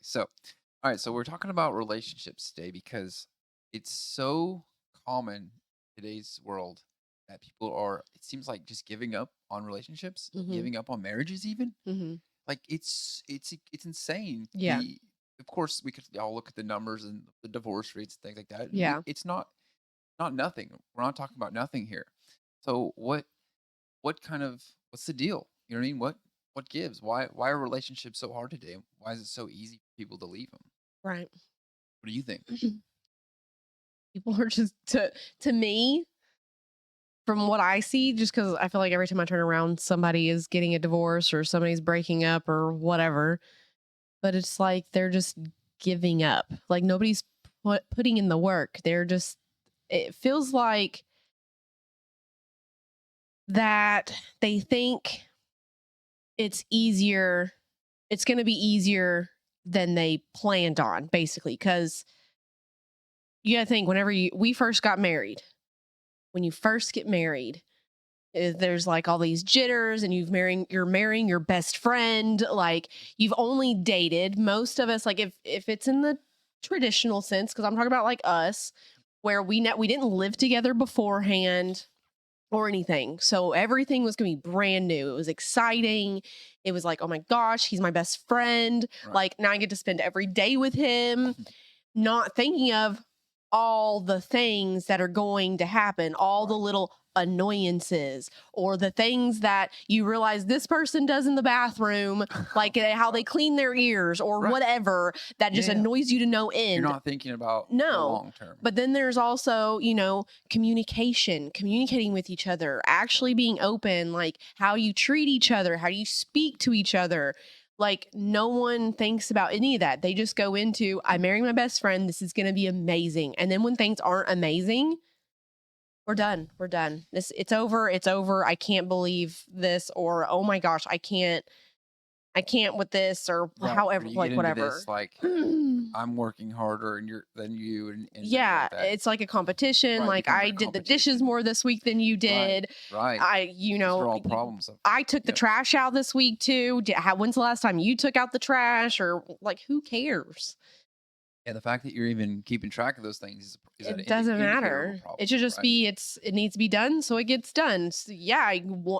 So, all right. So we're talking about relationships today because it's so common in today's world that people are. It seems like just giving up on relationships, Mhm. giving up on marriages, even. Mhm. Like it's insane. Yeah. Of course we could all look at the numbers and the divorce rates and things like that. And Yeah. it's not nothing. We're not talking about nothing here. So what kind of what's the deal? You know what I mean? What gives? Why are relationships so hard today? Why is it so easy for people to leave them? Right. What do you think? People are just to me, from what I see, just because I feel like every time I turn around, somebody is getting a divorce or somebody's breaking up or whatever. But it's like they're just giving up. Like nobody's putting in the work. They're just. It feels like that they think it's easier. It's going to be easier than they planned on, basically, because you got to think whenever we first got married. When you first get married, there's like all these jitters and you're marrying your best friend. Like you've only dated, most of us, like if it's in the traditional sense, because I'm talking about like us, where we didn't live together beforehand or anything, so everything was gonna be brand new. It was exciting. It was like, oh my gosh, he's my best friend. Right. Like now I get to spend every day with him, not thinking of all the things that are going to happen, all the Right. little annoyances or the things that you realize this person does in the bathroom, like how they clean their ears or Right. whatever, that just Yeah. annoys you to no You're end. not thinking about the No. long term. But then there's also, communicating with each other, actually being open, like how you treat each other, how you speak to each other. Like no one thinks about any of that. They just go into, I'm marrying my best friend. This is going to be amazing. And then when things aren't amazing, we're done. We're done. It's over. It's over. I can't believe this. Or, oh my gosh, I can't with this or Right. Or however, you get like into whatever. this like I'm working harder than you and things Yeah, like that. it's like a competition. Right. It Like becomes I a did the dishes competition. more this week than you Right. did. Right. I, you These are know, all problems of I took the yep. trash out this week too. When's the last time you took out the trash? Or like, who cares? And the fact that you're even keeping track of those things is an It doesn't indicator of a matter. It problem, should just right? be it needs to be done, so it gets done. Yeah,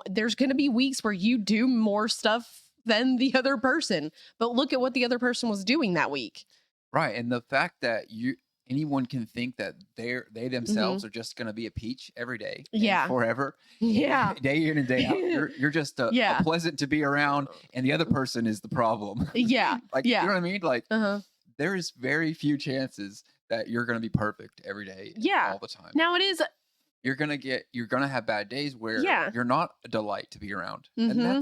there's going to be weeks where you do more stuff than the other person, but look at what the other person was doing that week. Right. And the fact that anyone can think that they Hmm. themselves are just going to be a peach every day and Yeah, forever, yeah, day in and day out. You're just a yeah, pleasant to be around, and the other person is the problem. yeah, Like you yeah. know what I mean? Like Uh huh. there is very few chances that you're going to be perfect every day and Yeah. all the time. Now it is. You're gonna have bad days where Yeah. you're not a delight to be around, and Mm-hmm.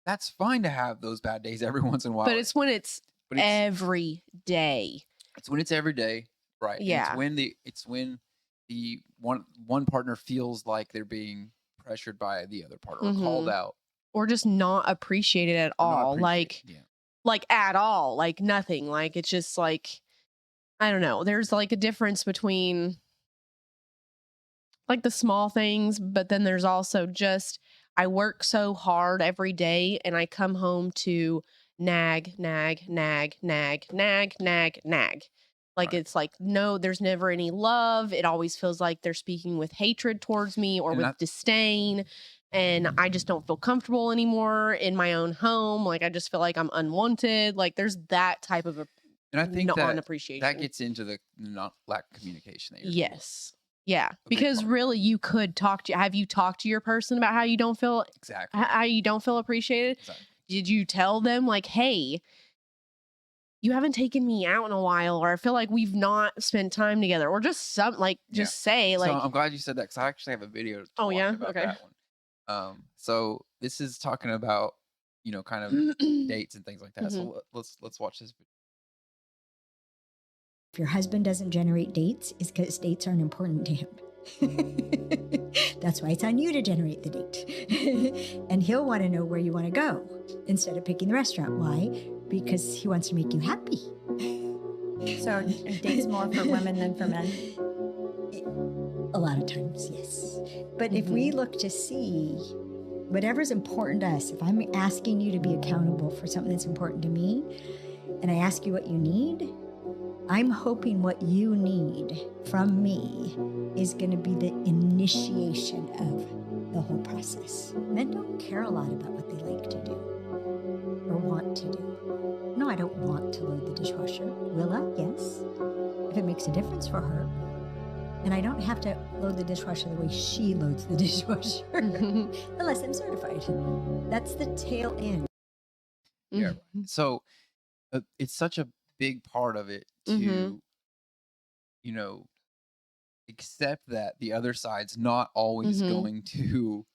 that's fine to have those bad days every once in a But while. it's when it's But every day. it's when it's every day, right? And Yeah. it's when the one partner feels like they're being pressured by the other partner or called Mm-hmm. out Or just not appreciated at or not all. appreciated. Yeah, Like at all. Like nothing. Like it's just like I don't know. There's like a difference between like the small things, but then there's also just I work so hard every day and I come home to nag, nag, nag, nag, nag, nag, nag. Like right. it's like no, there's never any love. It always feels like they're speaking with hatred towards me or And with disdain. And I just don't feel comfortable anymore in my own home. Like I just feel like I'm unwanted. Like there's that type of a I think that that non-appreciation. gets into the not lack of communication that you're talking about. Yes. Yeah, A big because part of that. really you could have you talked to your person about how you don't feel Exactly. how you don't feel appreciated? Exactly. Did you tell them like, "Hey, you haven't taken me out in a while," or "I feel like we've not spent time together," or just Yeah. just say So like, I'm glad you said that because I actually have a video "Oh talking yeah, about okay." that one. So this is talking about kind of dates and things like that. So Mhm. let's watch this. If your husband doesn't generate dates, it's because dates aren't important to him. That's why it's on you to generate the date. And he'll want to know where you want to go instead of picking the restaurant. Why? Because he wants to make you happy. So dates more for women than for men? A lot of times, yes. But if we look to see whatever's important to us, if I'm asking you to be accountable for something that's important to me, and I ask you what you need, I'm hoping what you need from me is going to be the initiation of the whole process. Men don't care a lot about what they like to do or want to do. No, I don't want to load the dishwasher. Will I? Yes. If it makes a difference for her. And I don't have to load the dishwasher the way she loads the dishwasher unless I'm certified. That's the tail end. Yeah. Right. So it's such a big part of it Mhm. to, you know, accept that the other side's not always Mhm. going to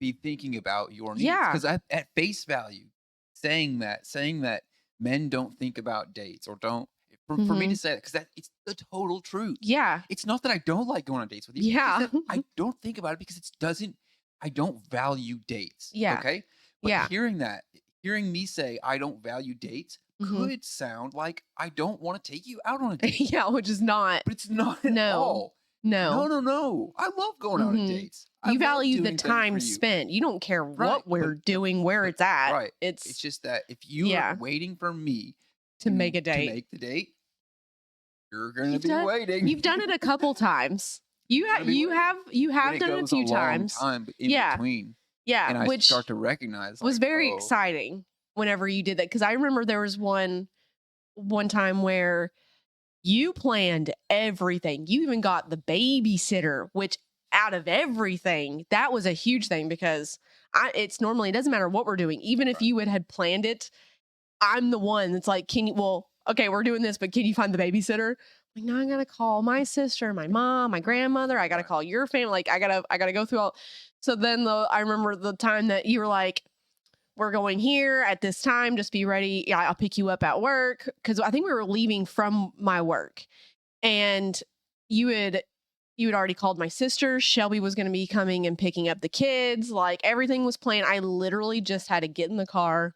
be thinking about your needs. Yeah. Because at face value, saying that men don't think about dates or don't, for me to Mhm. say that, because that it's the total truth. Yeah. It's not that I don't like going on dates with you. It's Yeah. that I don't think about it because it doesn't. I don't value dates. Yeah. Okay. But Yeah. hearing me say I don't value dates Mhm. could sound like I don't want to take you out on a date. Yeah, which is not. But it's not at No. all. No, No. no. I love going out on Mhm. dates. I You love value the doing things for time you. spent. You don't care Right, what we're but doing, where it's at. right. It's It's just that if you yeah, are waiting for me to make a to date. make the date, you're gonna You've be done waiting. you've done it a couple times. You're gonna be waiting. You When have it done it a goes a few long times. time in Yeah. between, Yeah, and I which start to recognize was like, very oh, exciting whenever you did that, because I remember there was one time where you planned everything. You even got the babysitter, which out of everything, that was a huge thing because it's normally, it doesn't matter what we're doing. Even if right, you had planned it, I'm the one that's like, okay, we're doing this, but can you find the babysitter? Like, now I gotta call my sister, my mom, my grandmother. I gotta right, call your family. Like, I gotta go through all. So then I remember the time that you were like, we're going here at this time. Just be ready. Yeah, I'll pick you up at work. Cause I think we were leaving from my work, and you had already called my sister. Shelby was going to be coming and picking up the kids. Like, everything was planned. I literally just had to get in the car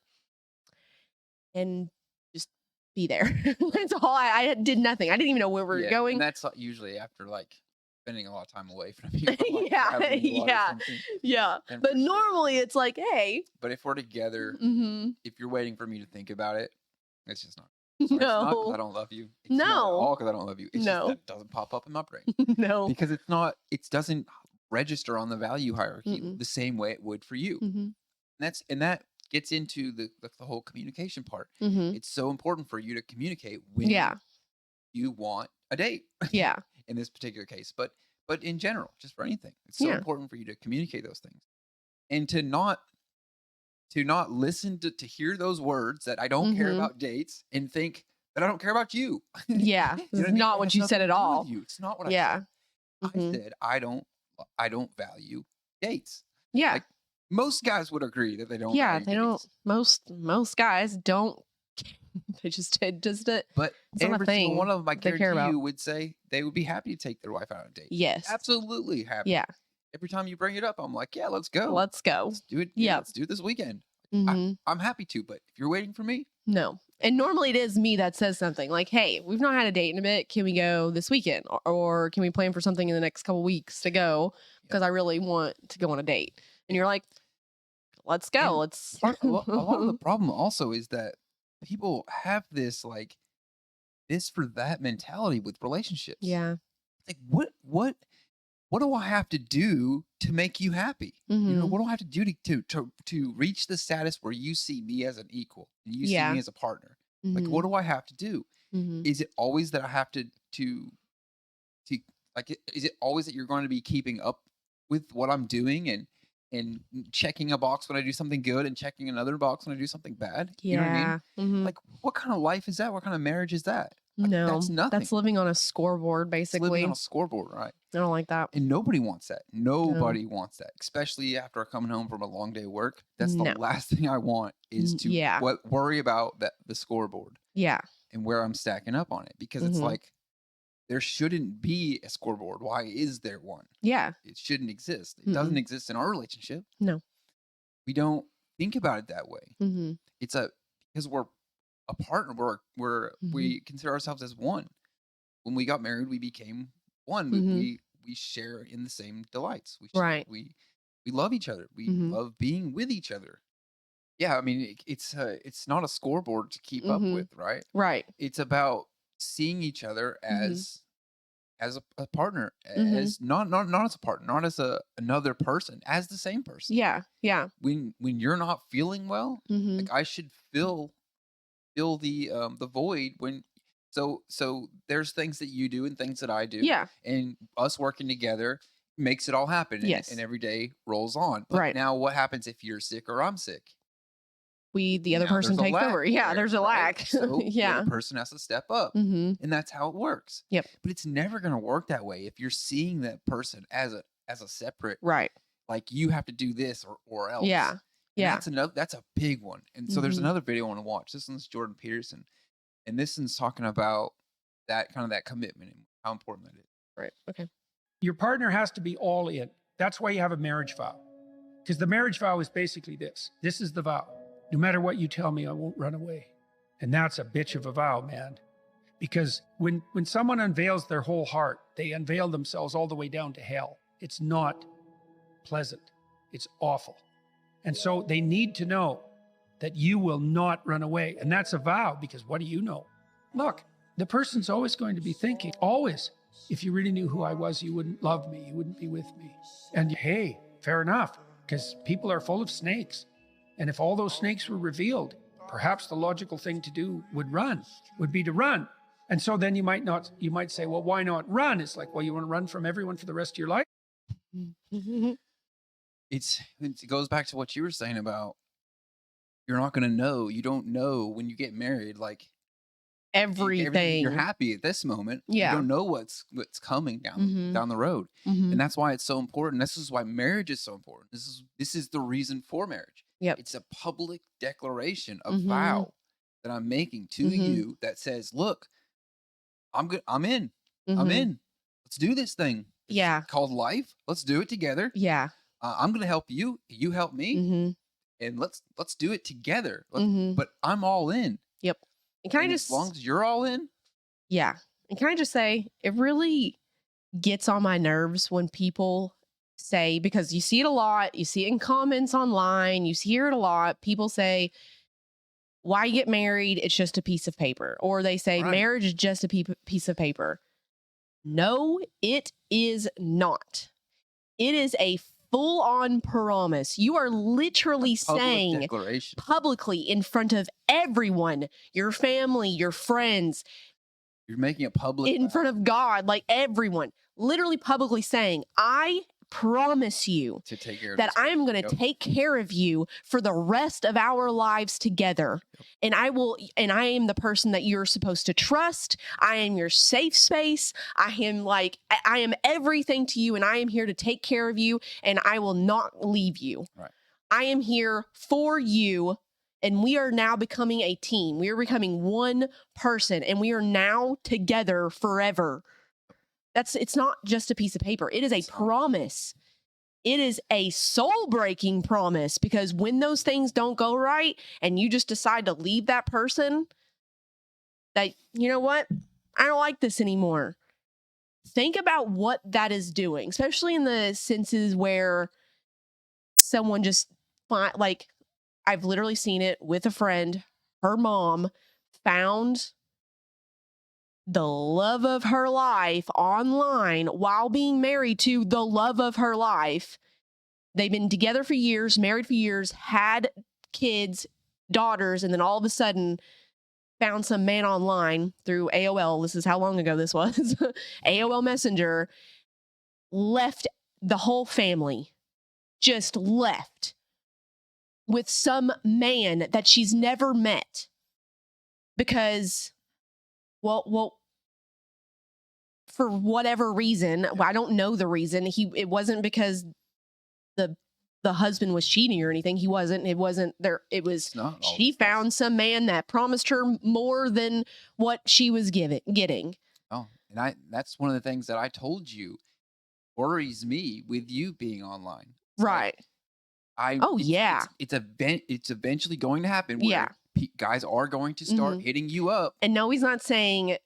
and just be there. That's all. I did nothing. I didn't even know where we were yeah, and going. that's usually after like spending a lot of time away from you, or, like, Yeah, traveling a lot or yeah, something. yeah. Then But for sure. normally it's like, hey, But if we're together, mm-hmm. if you're waiting for me to think about it, it's just not. Sorry, it's not because I No, don't love you. It's not at no, all because I don't love you. It's just that no, it doesn't pop up in my brain no. because it's not. It doesn't register on the value hierarchy Mm-mm. the same way it would for you. Mm-hmm. And that gets into the whole communication part. Mm-hmm. It's so important for you to communicate when Yeah, you want a date yeah, in this particular case, but in general, just for anything, it's so yeah. important for you to communicate those things and to not listen to hear those words that I don't care Mm-hmm. about dates and think that I don't care about you. Yeah, You this know what is I mean? not It what has you said nothing at to do all. with you. It's not what I Yeah. said. I Mm-hmm. said I don't value dates. Yeah. Like most guys would agree that they don't Yeah, value they don't. dates. Most guys don't. They just But it's not a every single one thing of them, I they care guarantee about. you, would say they would be happy to take their wife out on a date. Yes. Absolutely happy. Yeah. Every time you bring it up, I'm like, yeah, let's go. Let's go. Let's do it. Yeah, Yep. let's do it this weekend. Mm-hmm. I'm happy to, but if you're waiting for me, No. And normally it is me that says something like, "Hey, we've not had a date in a bit. Can we go this weekend, or can we plan for something in the next couple weeks to go? Because I really want to go on a date." And you're like, "Let's go. and Let's." a lot of the problem also is that people have this like this for that mentality with relationships. Yeah. Like what do I have to do to make you happy? You know, Mm-hmm. what do I have to do to reach the status where you see me as an equal and you see Yeah. me as a partner? Like, Mm-hmm. what do I have to do? Mm-hmm. Is it always that I have to like? Is it always that you're going to be keeping up with what I'm doing and checking a box when I do something good and checking another box when I do something bad? You know what I mean? Yeah. Mm-hmm. Like, what kind of life is that? What kind of marriage is that? Like, No, that's nothing. that's living on a scoreboard, It's living basically. on a scoreboard, right? I don't like that. And nobody wants that. No. Nobody wants that, especially after coming home from a long day of work. That's the No. last thing I want is to Yeah. worry about the scoreboard Yeah. and where I'm stacking up on it because it's Mm-hmm. like there shouldn't be a scoreboard. Why is there one? Yeah. It shouldn't exist. It Mm-mm. doesn't exist in our relationship. No. We don't think about it that way. Mm-hmm. It's because we're a partner. Mm-hmm. We consider ourselves as one. When we got married, we became one. Mm-hmm. We share in the same delights. Right. We love each other. We Mm-hmm. love being with each other. Yeah, I mean, it's not a scoreboard to keep up Mhm. with, right? Right. It's about seeing each other Mhm. as a partner, Mhm. as not as a partner, not as another person, as the same person. Yeah. Yeah. When you're not feeling well, Mhm. like I should fill the void when so there's things that you do and things that I do, Yeah. and us working together makes it all happen, and Yes. every day rolls on. But Right. now what happens if you're sick or I'm sick? The other Now person there's a takes lack over. Yeah, there, there's a right? lack. So the other Yeah. person has to step up, Mhm. and that's how it works. Yep. But it's never going to work that way if you're seeing that person as a separate, Right. like you have to do this or else. Yeah. And Yeah. that's a big one. And so there's Mhm. another video I want to watch. This one's Jordan Peterson, and this one's talking about that kind of that commitment and how important that is. Right. Okay. Your partner has to be all in. That's why you have a marriage vow. Because the marriage vow is basically this. This is the vow. No matter what you tell me, I won't run away. And that's a bitch of a vow, man. Because when someone unveils their whole heart, they unveil themselves all the way down to hell. It's not pleasant. It's awful. And so they need to know that you will not run away. And that's a vow because what do you know? Look, the person's always going to be thinking, always, if you really knew who I was, you wouldn't love me, you wouldn't be with me. And hey, fair enough, because people are full of snakes. And if all those snakes were revealed, perhaps the logical thing to do would be to run. And so then you might say, well, why not run? It's like, well, you want to run from everyone for the rest of your life? It goes back to what you were saying about you're not going to know. You don't know when you get married. Like everything you're Everything. happy at this moment, you Yeah. don't know what's coming Mhm. down the road. Mhm. And that's why it's so important. This is why marriage is so important. This is the reason for marriage. Yep. It's a public declaration, a Mhm. vow that I'm making to Mhm. you that says, "Look, I'm good. I'm in. I'm Mhm. in. Let's do this thing. It's Yeah. called life. Let's do it together. Yeah. I'm going to help you. You help me, Mhm. and let's do it together. Mhm. But I'm all in. Yep. And can I And as long just as you're all in, yeah. And can I just say it really gets on my nerves when people say, because you see it a lot, you see it in comments online, you hear it a lot. People say, why you get married, it's just a piece of paper. Or they say right? marriage is just a piece of paper. No, it is not. It is a full on promise. You are literally Public saying declaration. publicly in front of everyone, your family, your friends, You're making a public in vow. front of God, like everyone, literally publicly saying, I promise you To take care of that this I am person. going to Yep. take care of you for the rest of our lives together. Yep. And I am the person that you're supposed to trust. I am your safe space. I am everything to you, and I am here to take care of you, and I will not leave you. Right. I am here for you. And we are now becoming a team. We are becoming one person, and we are now together forever. It's not just a piece of paper. It is a It's not. promise. It is a soul-breaking promise, because when those things don't go right and you just decide to leave that person, that, you know what? I don't like this anymore. Think about what that is doing, especially in the senses where someone just like, I've literally seen it with a friend. Her mom found the love of her life online while being married to the love of her life. They've been together for years, married for years, had kids, daughters, and then all of a sudden found some man online through AOL. This is how long ago this was. AOL Messenger. Left the whole family, just left with some man that she's never met because, well, for whatever reason, I don't know the reason. It wasn't because the the husband was cheating or anything. He wasn't. It wasn't there. It was It's not she always found some man that promised her more than what she was getting. Oh, and that's one of the things that I told you worries me with you being online. It's like, Right. I Oh, yeah. it's eventually going to happen Yeah. where guys are going to start Mhm. hitting you up. And no, he's not saying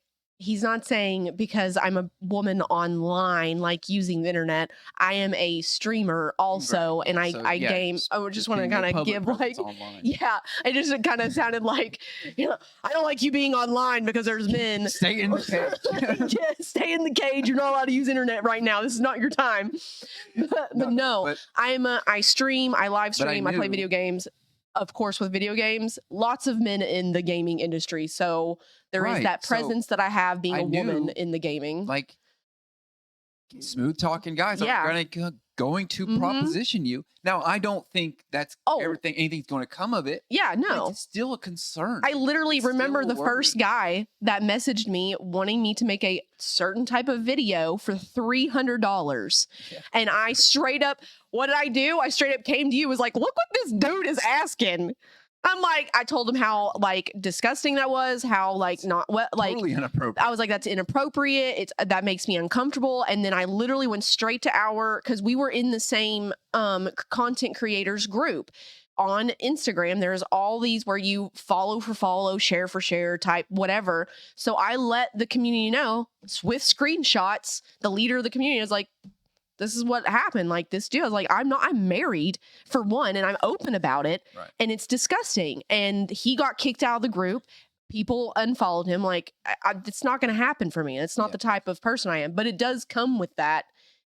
he's not saying because I'm a woman online, like using the internet, I am a streamer also, Right. and Yeah. I So I yeah, game. I just want to being a kind of public give presence like, online. yeah, it just kind of sounded like, I don't like you being online because there's men. Stay in the cage. Yeah, stay in the cage. You're not allowed to use internet right now. This is not your time. But no, but I stream, I live But I stream, I play knew- video games. Of course, with video games, lots of men in the gaming industry. So there is Right, that so presence that I have being I a woman knew, in the gaming. like smooth talking guys Yeah. are going to Mhm. proposition you. Now, I don't think that's Oh. anything's going to come of it. Yeah, but no. it's still a concern. I literally It's remember still the first worry. guy that messaged me wanting me to make a certain type of video for $300. Yeah. And I straight up, what did I do? I straight up came to you, was like, look what this dude is asking. I'm like, I told him how like disgusting that was, how like not what like Totally inappropriate. I was like, that's inappropriate. It's that makes me uncomfortable. And then I literally went straight to because we were in the same content creators group on Instagram. There's all these where you follow for follow, share for share type, whatever. So I let the community know with screenshots. The leader of the community was like, this is what happened. Like this dude, I was like, I'm married for one, and I'm open about it. Right. And it's disgusting. And he got kicked out of the group. People unfollowed him. Like, it's not going to happen for me. It's not Yeah. the type of person I am, but it does come with that,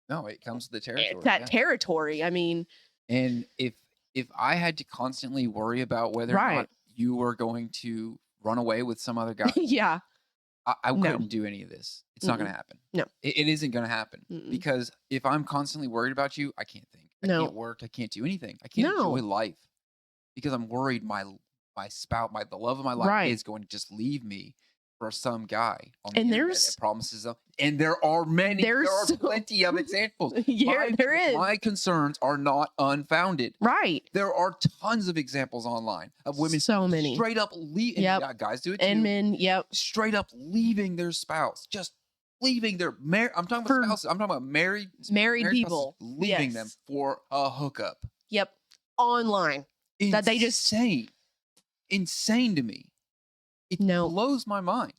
No, it comes to the territory. that yeah. territory. I mean, And if I had to constantly worry about whether or Right. not you were going to run away with some other guy, yeah. I No. couldn't do any of this. It's not going to happen. No. It isn't going to happen. Mm-mm. Because if I'm constantly worried about you, I can't think. I No. can't work. I can't do anything. I can't No. enjoy life because I'm worried my spouse, the love of my life Right. is going to just leave me for some guy on And the internet there's- that promises them. And there are many. There's There are so- plenty of examples. Yeah, there is. My concerns are not unfounded. Right. There are tons of examples online of women So many. straight up leaving. Yep. Guys do it too. And men, yep. Straight up leaving their spouse, just leaving their I'm talking about For- spouses. I'm talking about married Married spouses, people. leaving them Yes. for a hookup. Yep. Online. That they just- insane to me. It No. blows my mind.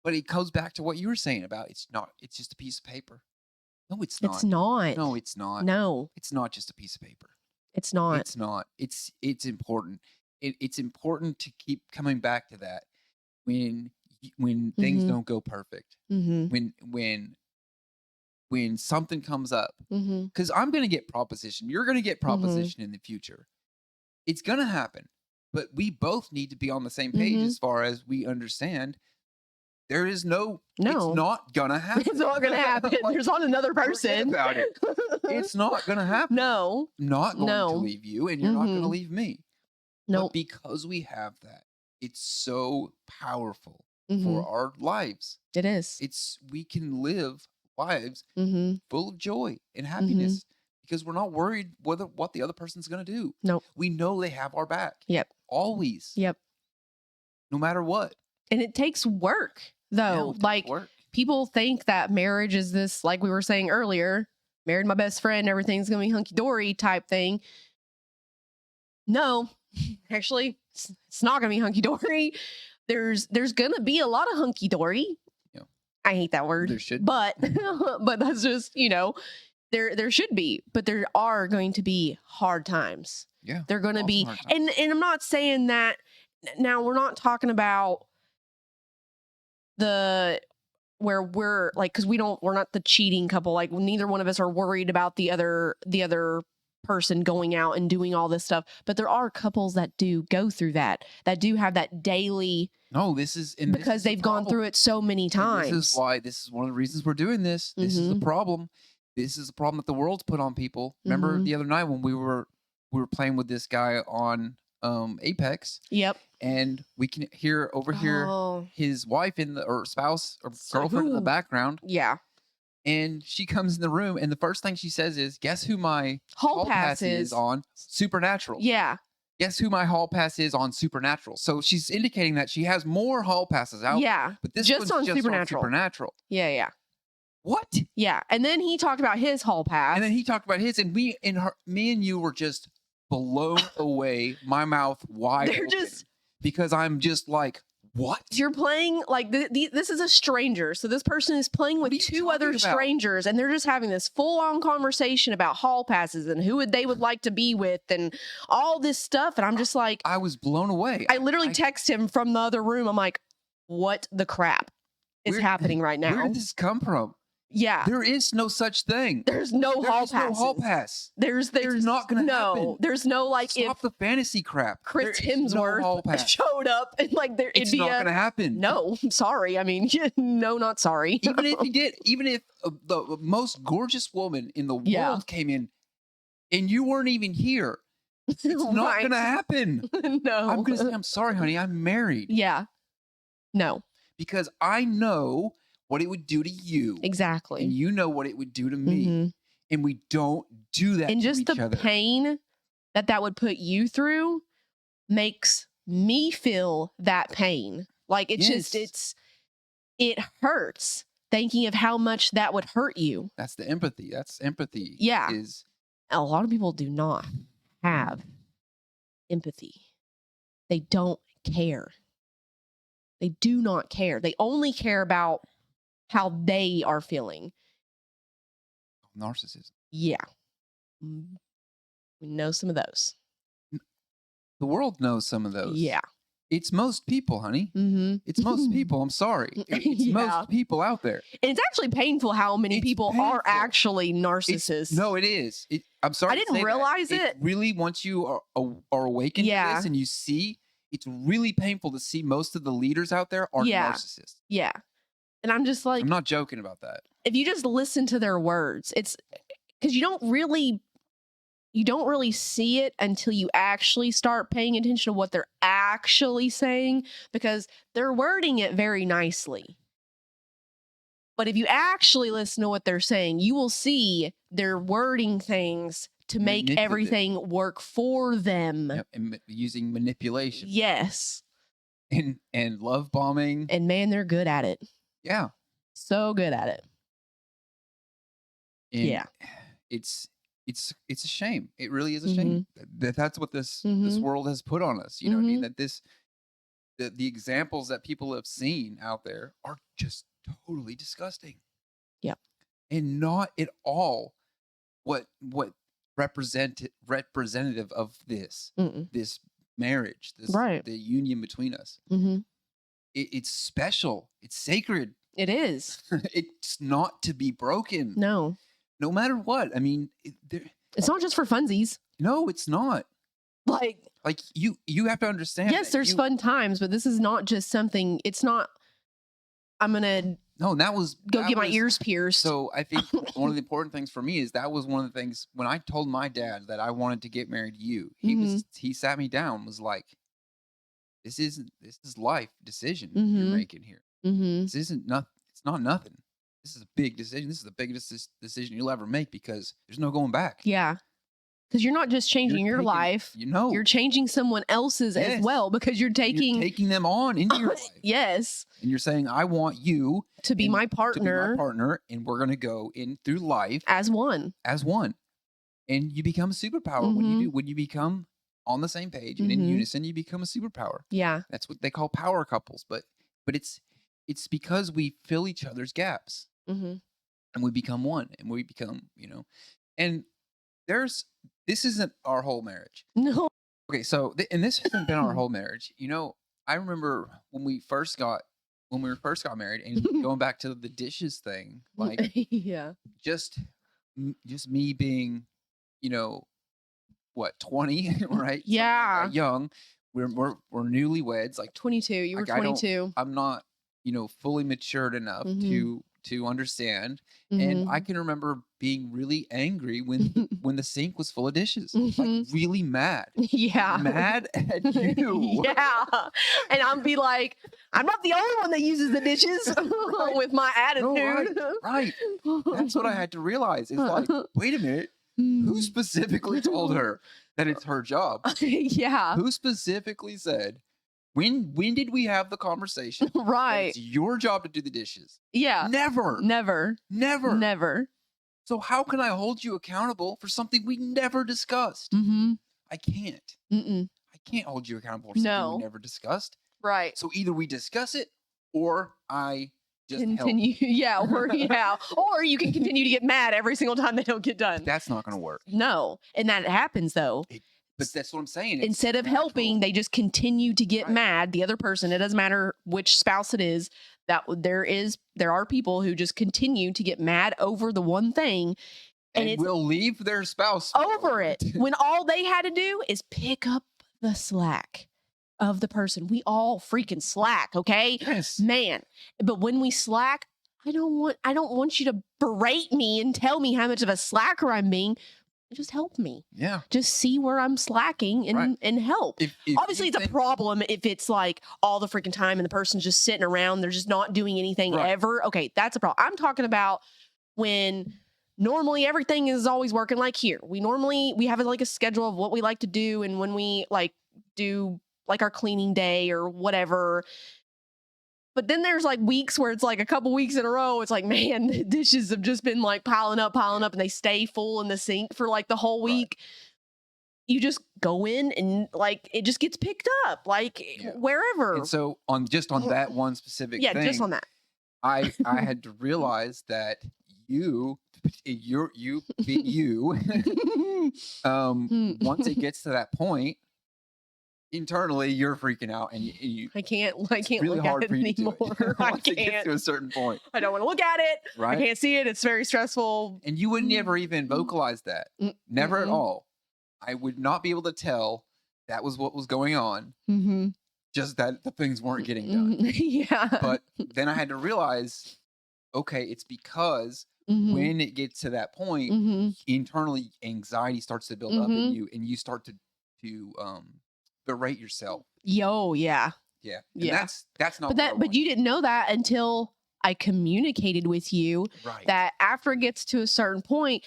But it goes back to what you were saying about it's just a piece of paper. No, it's not. It's not. No, it's not. No, It's not just a piece of paper. it's not. It's not. It's important. It's important to keep coming back to that when things Mhm. don't go perfect. Mm-hmm. When something comes up, Mm-hmm. because I'm gonna get proposition. You're gonna get proposition in the future. It's gonna happen, but we both need to be on the same page Mhm. as far as we understand. There is no. No. It's not gonna happen. It's not gonna happen. Like, There's not another forget person. about it. It's not gonna happen. No. I'm not going No. to leave you, and you're not going to Mhm. leave me. But No. because we have that, it's so powerful Mhm. for our lives. It is. We can live lives Mm-hmm. full of joy and happiness because we're not worried what the other person's going to do. Nope. We know they have our back. Yep. Always. Yep. No matter what. And it takes work, Yeah, though. it takes Like, work. people think that marriage is this, like we were saying earlier, married my best friend, everything's gonna be hunky dory type thing. No, actually, it's not gonna be hunky dory. There's gonna be a lot of hunky dory. Yeah. I hate that word. There should. But but that's just, there should be, but there are going to be hard times. Yeah. They're going to Awesome be, hard times. and I'm not saying that now. We're not talking about where we're like, because we're not the cheating couple. Like, neither one of us are worried about the other person going out and doing all this stuff. But there are couples that do go through that do have that daily, No, this is because they've gone through it so many times. This is one of the reasons we're doing this. This is the problem. This is the problem that the world's put on people. Remember Mhm. the other night when we were playing with this guy on Apex, Yep. and we can hear Oh, his wife or spouse or So girlfriend in the who- background, yeah. and she comes in the room, and the first thing she says is, "Guess who my Hall pass is is. on Supernatural?" Yeah. Guess who my hall pass is on Supernatural? So she's indicating that she has more hall passes out. Yeah. But this Just one's on Supernatural. Supernatural. Yeah. Yeah. What? Yeah. And then he talked about his hall pass. And then he talked about his, and me and you were just blown away, my mouth wide They're open, just- because I'm just like, What? You're playing like this is a stranger. So this person is playing What with are you two other talking about? strangers, and they're just having this full-on conversation about hall passes and who they would like to be with and all this stuff. And I'm just like, I was blown away. I literally text him from the other room. I'm like, what the crap is Where- happening right Where now? did this come from? Yeah. There is no such thing. There's no There hall is no hall passes. pass. There's not gonna no, happen. there's no like Stop if the fantasy crap. Chris There is no hall Hemsworth pass. showed up and like there It's it'd be not going to happen. no, sorry. I mean, no, not sorry. Even if he did, even if the most gorgeous woman in the Yeah. world came in and you weren't even here, it's not Right. going to happen. No. I'm going to say, I'm sorry, honey, I'm married. Yeah. No, Because I know what it would do to you. exactly. And you know what it would do to me. Mhm. And we don't do that And to just each the other. pain that would put you through makes me feel that pain. Like it's just Yes. it hurts thinking of how much that would hurt you. That's the empathy. That's empathy. Yeah. Is A lot of people do not have empathy. They don't care. They do not care. They only care about how they are feeling. narcissism. Yeah. Mm, we know some of those. The world knows some of those. Yeah. It's most people, honey. Mm-hmm. It's most people. I'm sorry. It's Yeah. most people out there. And it's actually painful how many It's people painful. are actually narcissists. No, it is. I'm sorry. I to didn't say that. realize it. Really, once you are awakened to Yeah. this and you see, it's really painful to see most of the leaders out there are Yeah. narcissists. Yeah. And I'm just like, I'm not joking about that. if you just listen to their words, it's because you don't really see it until you actually start paying attention to what they're actually saying, because they're wording it very nicely. But if you actually listen to what they're saying, you will see they're wording things to make Manipulative. everything work for them. Yep, and using manipulation Yes. and love bombing. And man, they're good at it. Yeah. So good at it. And Yeah. It's a shame. It really is a Mm-hmm. shame that's what this world has put on us. You know what I mean? That the examples that people have seen out there are just totally disgusting. Yep. And not at all what representative of this marriage, Right. the union between us. Mm-hmm. It's special. It's sacred. It is. It's not to be broken. No. No matter what. I mean, It's not just for funsies. no, it's not. Like, Like you have to understand. yes, that there's fun times, but this is not just something. It's not, I'm going to No, that get my was- ears pierced. So I think one of the important things for me is that was one of the things when I told my dad that I wanted to get married to you. He sat me down, was like, this is life decision you're making here. Mm-hmm. This isn't nothing. It's not nothing. This is a big decision. This is the biggest decision you'll ever make because there's no going back. Yeah. Because you're not just changing your taking- life, You know, you're changing someone else's as Yes. well, because you're taking, them on into your life. yes, And you're saying, I want you to be and my to be partner my partner, and we're gonna go in through life as one. as one. And you become a superpower when you Mhm. do. When you become on the same page and in Mhm. unison, you become a superpower. Yeah. That's what they call power couples. But it's because we fill each other's gaps Mm-hmm. and we become one, and we become, and this isn't our whole marriage. No. Okay, so and this hasn't been our whole marriage. I remember when we were first got married, and going back to the dishes thing, like Yeah. just me being, what, 20, right? Yeah. Young. We're newlyweds. Like 22. You were Like, I don't- 22. I'm not, fully matured enough Mhm. to understand. And I can remember being really angry when the sink was full of dishes, like really mad, Yeah. mad at you. Yeah. And I'll be like, I'm not the only one that uses the dishes with my attitude. Right. That's what I had to realize. It's like, wait a minute, who specifically told her that it's her job? Yeah. Who specifically said, when did we have the conversation? that Right. It's your job to do the dishes. Yeah. Never. Never. Never. Never. So how can I hold you accountable for something we never discussed? Mm-hmm. I can't. Mm-mm. I can't hold you accountable for something No. we never discussed. Right. So either we discuss it or I just help. Continue. Yeah. Or you can continue to get mad every single time they don't get done. That's not going to work. No. And that happens though. But that's what I'm saying. It's Instead of helping, natural. they just continue to get Right. mad. The other person, it doesn't matter which spouse it is, that there are people who just continue to get mad over the one thing. And it's will leave their spouse over it when all they had to do is pick up the slack of the person. We all freaking slack, okay? Yes. Man. But when we slack, I don't want you to berate me and tell me how much of a slacker I'm being. Just help me. Yeah. Just see where I'm slacking and Right. and help. If Obviously, you it's a think- problem if it's like all the freaking time and the person's just sitting around. They're just not doing anything Right. ever. Okay, that's a problem. I'm talking about when normally everything is always working like here. We have like a schedule of what we like to do, and when we like do like our cleaning day or whatever. But then there's like weeks where it's like a couple weeks in a row. It's like, man, the dishes have just been like piling up, and they stay full in the sink for like the whole Right. week. You just go in and like it just gets picked up, like Yeah. wherever. And so on that one specific Yeah, thing, just on that. I had to realize that you being you once it gets to that point, internally you're freaking out and you I can't it's really look hard at for it you to do anymore. it. I Once it gets can't. to a certain point, I don't want to look at it. right? I can't see it. It's very stressful. And you would never even vocalize that. Never at Mm-mm. all. I would not be able to tell that was what was going on, Mm-hmm. just that the things weren't getting done. Yeah. But then I had to realize, okay, it's because Mhm. when it gets to that point, Mhm. internally anxiety starts to build up in Mhm. you and you start to berate yourself. Yo, yeah. Yeah. And Yeah. that's not But you didn't know that until I communicated with you right. that after it gets to a certain point,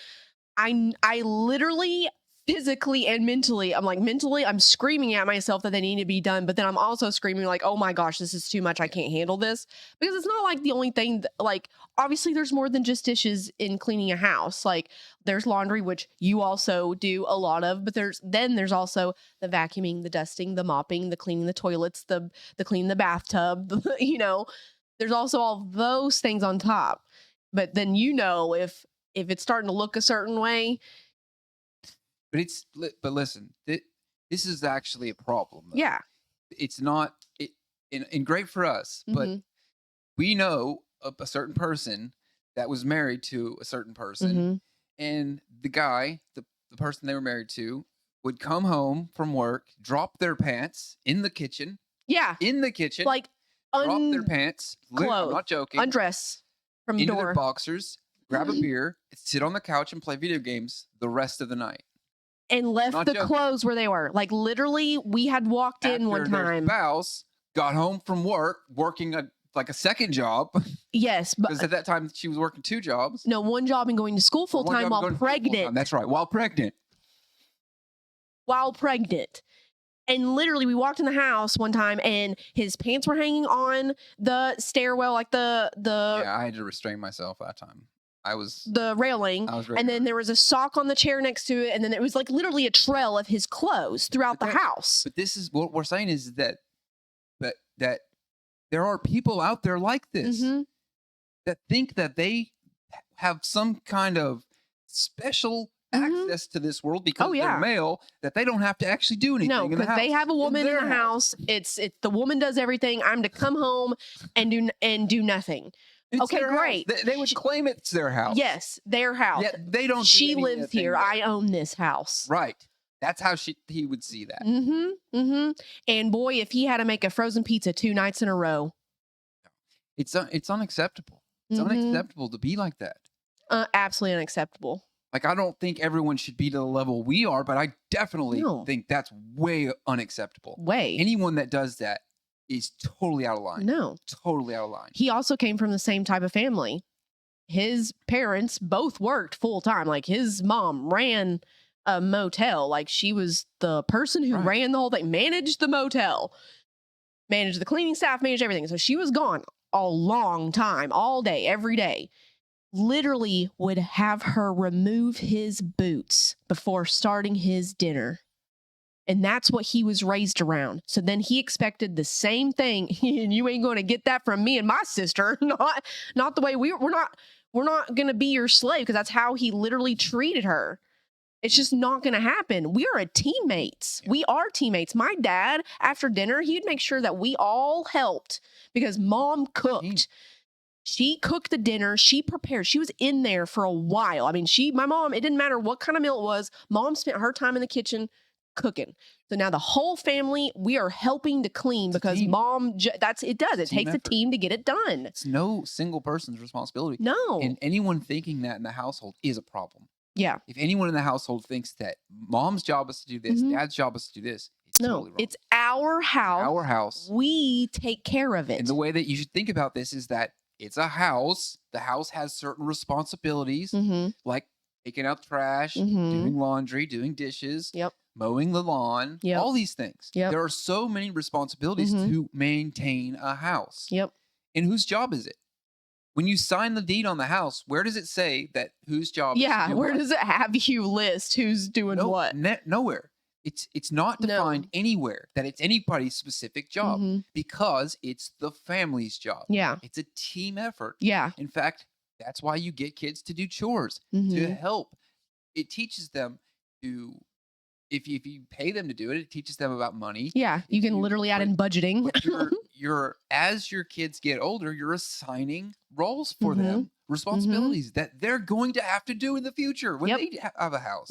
I literally physically and mentally, I'm screaming at myself that they need to be done, but then I'm also screaming like, oh my gosh, this is too much. I can't handle this. Because it's not like the only thing like obviously there's more than just dishes in cleaning a house. Like there's laundry, which you also do a lot of, but there's also the vacuuming, the dusting, the mopping, the cleaning the toilets, the cleaning the bathtub, there's also all those things on top. But then if it's starting to look a certain way. But listen, this is actually a problem. Though. Yeah. It's not and great for us, but Mhm. we know a certain person that was married to a certain person, Mhm. and the guy, the person they were married to, would come home from work, drop their pants in the kitchen, Yeah. Like drop their pants. I'm clothes, not joking. undress from the into their door. boxers, grab a beer, sit on the couch, and play video games the rest of the night. And left Not the joking. clothes where they were. Like literally, we had walked in one After their time. spouse got home from work, working a second job, Yes, because but at that time she was working 2 jobs. no, one job and going to school full One time job while going to school full-time. pregnant. That's right, while pregnant. And literally, we walked in the house one time, and his pants were hanging on the stairwell, like the Yeah, I had to restrain myself that time. I was railing. ready. And then there was a sock on the chair next to it, and then it was like literally a trail of his clothes throughout But the that's- house. But this is what we're saying is that there are people out there like this Mhm. that think that they have some kind of special Mhm. access to this world because Oh, yeah. they're male, that they don't have to actually do anything. No, in the because they house. have a woman in their the house. It's the woman does everything. I'm to come home and do nothing. It's Okay, their house. great. They would claim it's their house. Yes, their house. Yet they don't. do She any of lives the thing here. there. I own this house. Right. That's how he would see that. Mm-hmm. Mm-hmm. And boy, if he had to make a frozen pizza 2 nights in a row, It's unacceptable. It's Mhm. unacceptable to be like that. Absolutely unacceptable. Like, I don't think everyone should be to the level we are, but I definitely No. think that's way unacceptable. Way. Anyone that does that is totally out of line. No. Totally out of line. He also came from the same type of family. His parents both worked full time. Like his mom ran a motel. Like she was the person who Right. ran the whole thing, managed the motel, managed the cleaning staff, managed everything. So she was gone a long time, all day, every day. Literally would have her remove his boots before starting his dinner. And that's what he was raised around. So then he expected the same thing. And you ain't going to get that from me and my sister. Not the way we're not going to be your slave, because that's how he literally treated her. It's just not going to happen. We are teammates. Yeah. We are teammates. My dad, after dinner, he'd make sure that we all helped because mom cooked. She cooked the dinner. She prepared. She was in there for a while. I mean, my mom, it didn't matter what kind of meal it was. Mom spent her time in the kitchen cooking. So now the whole family, we are helping to clean because mom, it does. It takes a team to get it done. It's no single person's responsibility. No. And anyone thinking that in the household is a problem. Yeah. If anyone in the household thinks that mom's job is to do this, dad's job is to do this, it's totally wrong. It's our house. Our house. We take care of it. And the way that you should think about this is that it's a house. The house has certain responsibilities, like taking out trash, doing laundry, doing dishes, mowing the lawn, all these things. There are so many responsibilities to maintain a house. And whose job is it? When you sign the deed on the house, where does it say that whose job is to do where what? does it have you list who's doing what? Nowhere. It's not defined anywhere that it's anybody's specific job because it's the family's job. Yeah. It's a team effort. Yeah. In fact, that's why you get kids to do chores, to help. It teaches them to, if you pay them to do it, it teaches them about money. Yeah. You can literally add in budgeting. As your kids get older, you're assigning roles for them, responsibilities that they're going to have to do in the future when they have a house.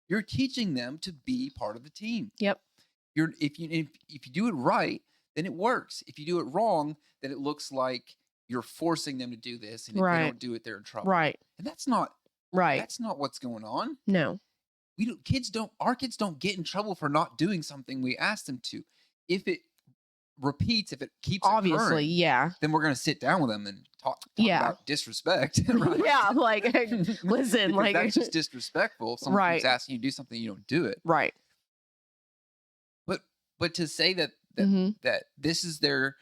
You're teaching them to be part of the team. If you do it right, then it works. If you do it wrong, then it looks like you're forcing them to do this, and if they don't do it, they're in trouble. Right. And that's not right. That's not what's going on. No. Our kids don't get in trouble for not doing something we ask them to. If it repeats, if it keeps obviously, occurring, then we're going to sit down with them and talk about disrespect. Right? Yeah, like listen, like that's just disrespectful. If someone keeps asking you to do something, you don't do it. Right. But to say that that this is their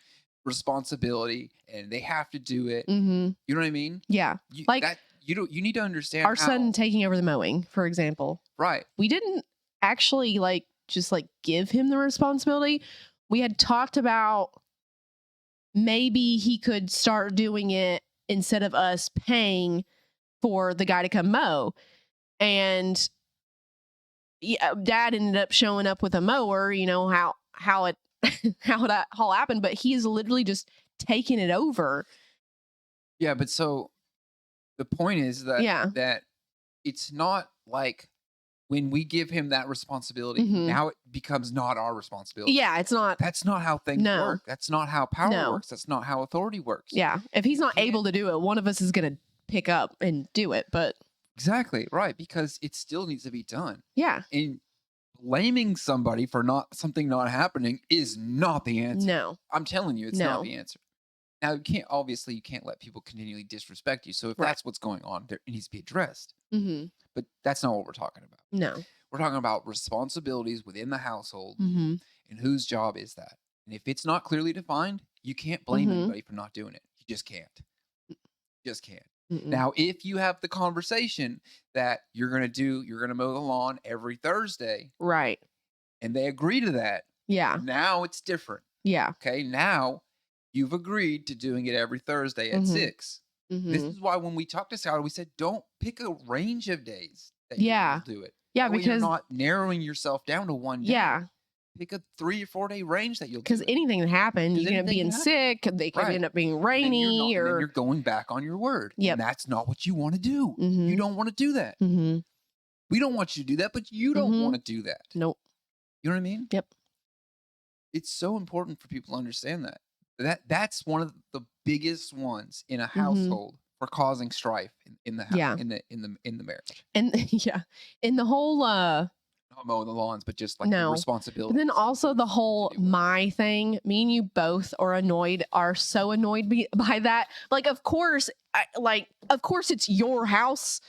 responsibility and they have to do it, you know what I mean? Yeah. You need to understand our son taking over the mowing, for example. Right. We didn't actually just give him the responsibility. We had talked about maybe he could start doing it instead of us paying for the guy to come mow. And dad ended up showing up with a mower, you know, how it how that all happened, but he is literally just taking it over. Yeah, but so the point is that that it's not like when we give him that responsibility, now it becomes not our responsibility. Yeah, it's not. That's not how things work. That's not how power works. That's not how authority works. Yeah. If he's not able to do it, one of us is going to pick up and do it. But exactly right, because it still needs to be done. Yeah. And blaming somebody for something not happening is not the answer. No. I'm telling you, it's not the answer. Now, you can't let people continually disrespect you. So if that's what's going on, it needs to be addressed. But that's not what we're talking about. No. We're talking about responsibilities within the household and whose job is that. And if it's not clearly defined, you can't blame anybody for not doing it. You just can't. You just can't. Now, if you have the conversation that you're going to mow the lawn every Thursday. Right. And they agree to that. Yeah. Now it's different. Yeah. Okay. Now you've agreed to doing it every Thursday at 6. This is why when we talked to Scout, we said, don't pick a range of days that you'll do it. Yeah. That way because you're not narrowing yourself down to one day. Yeah. Pick a 3 or 4 day range that you'll do. Because anything can happen. You can end up being sick. They could end up being rainy, or you're going back on your word. Yeah. And that's not what you want to do. You don't want to do that. We don't want you to do that, but you don't want to do that. Nope. You know what I mean? Yep. It's so important for people to understand that's one of the biggest ones in a household for causing strife in the house, in the marriage. And in the whole not mowing the lawns, but just the responsibility. But then also the whole my thing, me and you both are so annoyed by that. Of course it's your house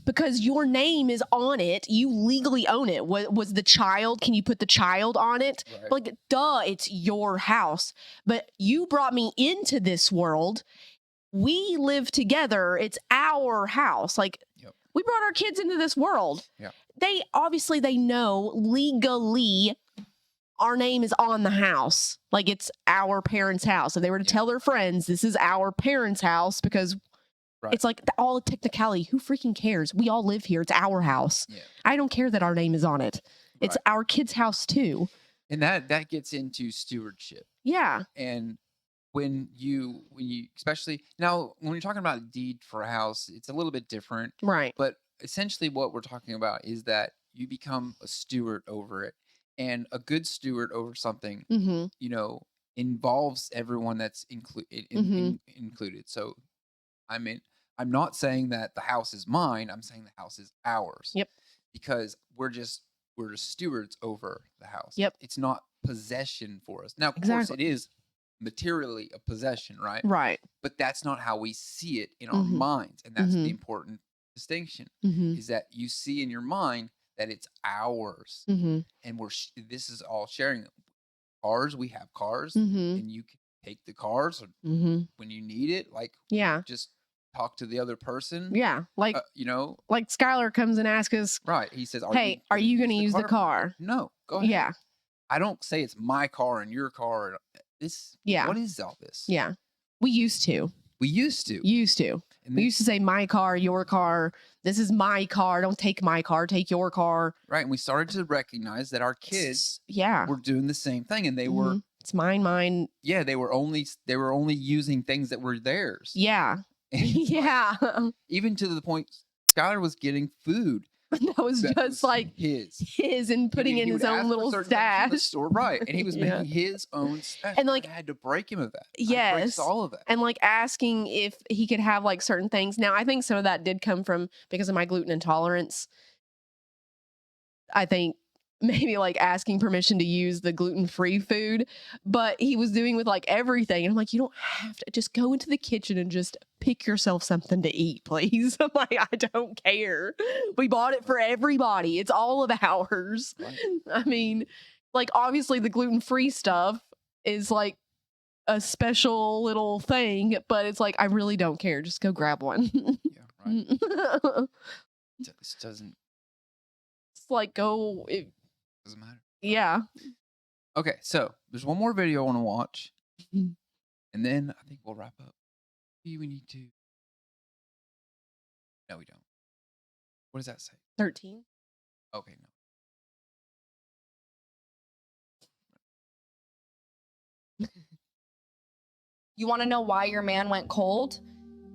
because your name is on it. You legally own it. Was the child, can you put the child on it? Right. Duh, it's your house. But you brought me into this world. We live together. It's our house. We brought our kids into this world. Yeah. They obviously they know legally our name is on the house. Like it's our parents' house. If they were to Yeah. tell their friends, this is our parents' house because Right. it's like all the technicality. Who freaking cares? We all live here. It's our house. Yeah. I don't care that our name is on it. It's Right. our kid's house too. And that gets into stewardship. Yeah. And when you especially now when you're talking about a deed for a house, it's a little bit different. Right. But essentially what we're talking about is that you become a steward over it. And a good steward over something, Mm-hmm. you know, involves everyone that's included. So I mean, I'm not saying that the house is mine. I'm saying the house is ours. Yep. Because we're stewards over the house. Yep. It's not possession for us. Now, of course, Exactly. it is materially a possession, right? Right. But that's not how we see it in our Mhm. minds, and that's Mhm. the important distinction. Mm-hmm. Is that you see in your mind that it's ours, Mm-hmm. and this is all sharing. Cars, we have cars, Mm-hmm. and you can take the cars Mm-hmm. when you need it. Like, Yeah. just talk to the other person. Yeah. Like You know, like Skylar comes and asks us, right? He says, "Hey, are you going to use the car?" No, go ahead. Yeah. I don't say it's my car and your car. Yeah. What is all this? Yeah. We used to. We used to. We And then- used to say my car, your car. This is my car. Don't take my car. Take your car. right. And we started to recognize that our kids Yeah. were doing the same thing. And they were, Mhm. It's mine. yeah, they were only using things that were theirs. Yeah. And it's like, Yeah. even to the point Skylar was getting food That was that just was like his. and putting He in his would ask own for little certain things from the stash. store, right? And he was Yeah. making his own stash. And, like- I had to break him of that. Yes. All of that. And like asking if he could have like certain things. Now, I think some of that did come from because of my gluten intolerance. I think maybe like asking permission to use the gluten-free food, but he was doing with like everything. And I'm like, you don't have to just go into the kitchen and just pick yourself something to eat, please. I'm like, I don't care. We bought it for everybody. It's all of ours. Right. I mean, like obviously the gluten-free stuff is like a special little thing, but it's like I really don't care. Just go grab one. Yeah, right. It's This doesn't like go. matter. Yeah. Okay, so there's one more video I want to watch, Mhm. and then I think we'll wrap up. Maybe we need to. No, we don't. What does that say? 13. Okay, no. You want to know why your man went cold?